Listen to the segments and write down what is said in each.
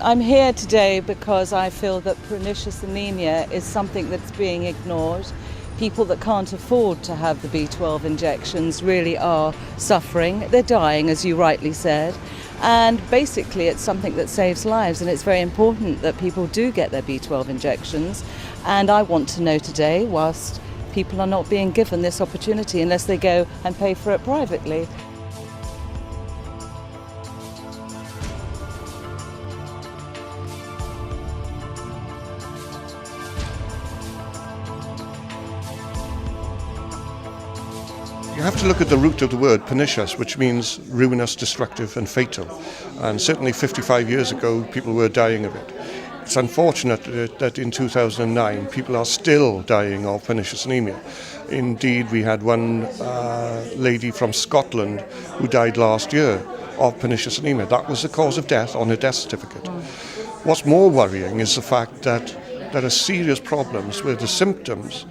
I'm here today because I feel that pernicious anemia is something that's being ignored. People that can't afford to have the B12 injections really are suffering. They're dying, as you rightly said. And basically it's something that saves lives, and it's very important that people do get their B12 injections. And I want to know today, whilst people are not being given this opportunity unless they go and pay for it privately. You have to look at the root of the word pernicious, which means ruinous, destructive and fatal. And certainly 55 years ago, people were dying of it. It's unfortunate that in 2009, people are still dying of pernicious anemia. Indeed, we had one lady from Scotland who died last year of pernicious anemia. That was the cause of death on her death certificate. What's more worrying is the fact that there are serious problems with the symptoms,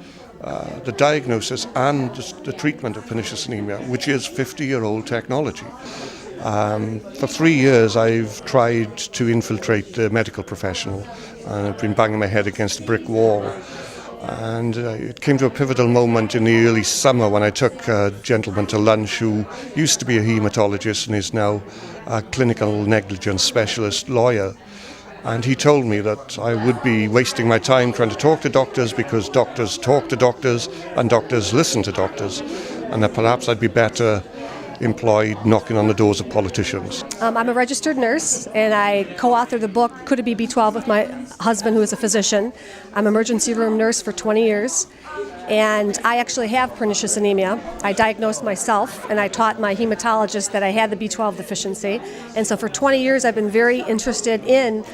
the diagnosis and the treatment of pernicious anemia, which is 50-year-old technology. For 3 years I've tried to infiltrate the medical professional, and I've been banging my head against a brick wall. And it came to a pivotal moment in the early summer when I took a gentleman to lunch who used to be a haematologist and is now a clinical negligence specialist lawyer. And he told me that I would be wasting my time trying to talk to doctors because doctors talk to doctors and doctors listen to doctors, and that perhaps I'd be better employed knocking on the doors of politicians. I'm a registered nurse, and I co-authored the book Could It Be B12 with my husband, who is a physician. I'm an emergency room nurse for 20 years, and I actually have pernicious anemia. I diagnosed myself, and I taught my hematologist that I had the B12 deficiency. And so for 20 years I've been very interested in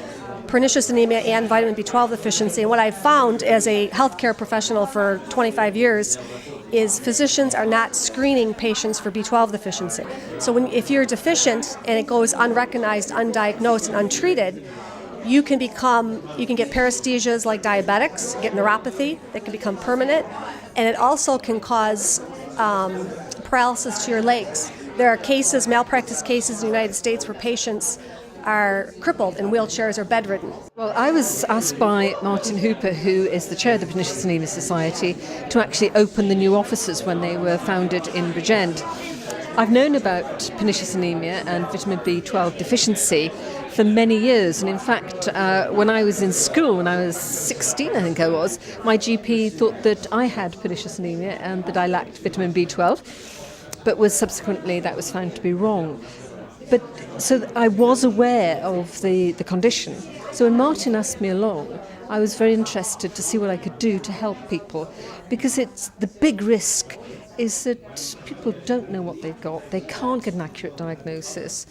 pernicious anemia and vitamin B12 deficiency. And what I've found as a healthcare professional for 25 years is physicians are not screening patients for B12 deficiency. So if you're deficient and it goes unrecognized, undiagnosed, and untreated, you can get paresthesias like diabetics, get neuropathy that can become permanent, and it also can cause paralysis to your legs. There are cases, malpractice cases in the United States, where patients are crippled in wheelchairs or bedridden. Well, I was asked by Martin Hooper, who is the chair of the Pernicious Anaemia Society, to actually open the new offices when they were founded in Bridgend. I've known about pernicious anemia and vitamin B12 deficiency for many years, and in fact when I was in school, when I was 16 I think I was, my GP thought that I had pernicious anemia and that I lacked vitamin B12, but that was found to be wrong. But so I was aware of the condition. So when Martin asked me along, I was very interested to see what I could do to help people, because it's the big risk is that people don't know what they've got. They can't get an accurate diagnosis.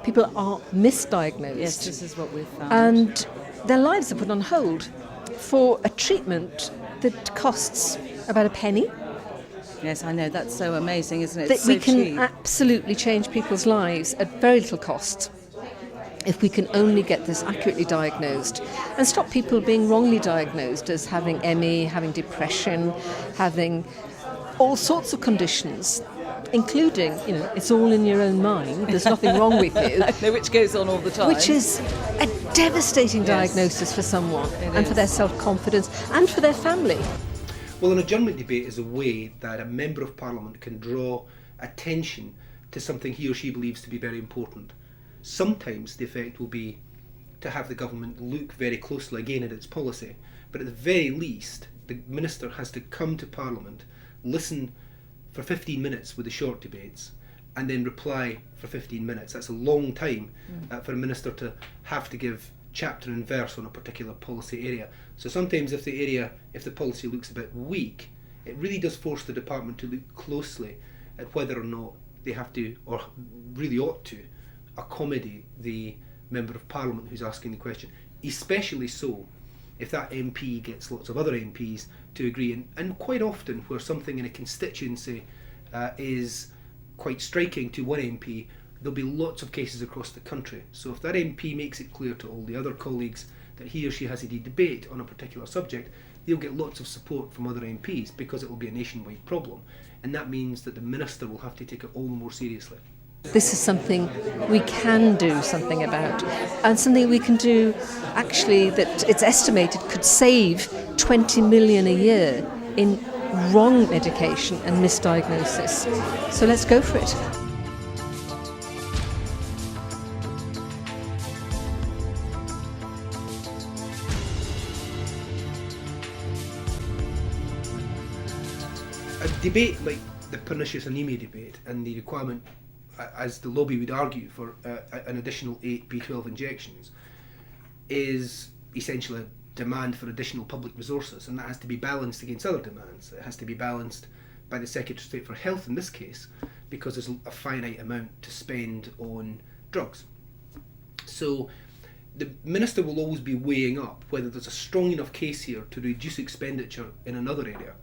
People are misdiagnosed. Yes, this is what we've found. And their lives are put on hold for a treatment that costs about a penny. Yes, I know, that's so amazing, isn't it? That It's so we can cheap. absolutely change people's lives at very little cost if we can only get this accurately diagnosed and stop people being wrongly diagnosed as having ME, having depression, having all sorts of conditions, including, it's all in your own mind, there's nothing wrong with you. I know, which goes on all the time. Which is a devastating diagnosis for someone, and for their self-confidence and for their family. Well, an adjournment debate is a way that a Member of Parliament can draw attention to something he or she believes to be very important. Sometimes the effect will be to have the government look very closely again at its policy, but at the very least the Minister has to come to Parliament, listen for 15 minutes with the short debates, and then reply for 15 minutes. That's a long time for a Minister to have to give chapter and verse on a particular policy area. So sometimes if the policy looks a bit weak, it really does force the department to look closely at whether or not they have to, or really ought to, accommodate the Member of Parliament who's asking the question, especially so if that MP gets lots of other MPs to agree. And quite often where something in a constituency is quite striking to one MP, there'll be lots of cases across the country. So if that MP makes it clear to all the other colleagues that he or she has a debate on a particular subject, they'll get lots of support from other MPs because it will be a nationwide problem. And that means that the Minister will have to take it all the more seriously. This is something we can do something about, and something we can do actually that it's estimated could save 20 million a year in wrong medication and misdiagnosis. So let's go for it. A debate like the pernicious anemia debate and the requirement, as the lobby would argue, for an additional 8 B12 injections is essentially a demand for additional public resources, and that has to be balanced against other demands. It has to be balanced by the Secretary of State for Health in this case, because there's a finite amount to spend on drugs. So the Minister will always be weighing up whether there's a strong enough case here to reduce expenditure in another area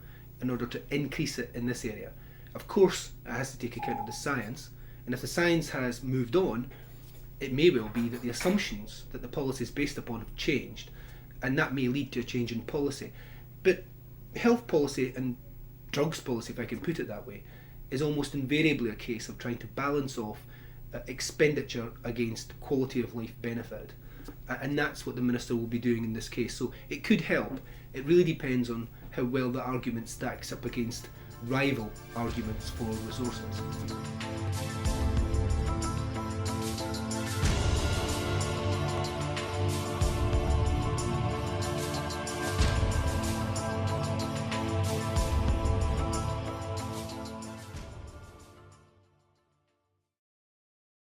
in order to increase it in this area. Of course, it has to take account of the science, and if the science has moved on, it may well be that the assumptions that the policy is based upon have changed, and that may lead to a change in policy. But health policy and drugs policy, if I can put it that way, is almost invariably a case of trying to balance off expenditure against quality of life benefit. And that's what the Minister will be doing in this case. So it could help. It really depends on how well the argument stacks up against rival arguments for resources.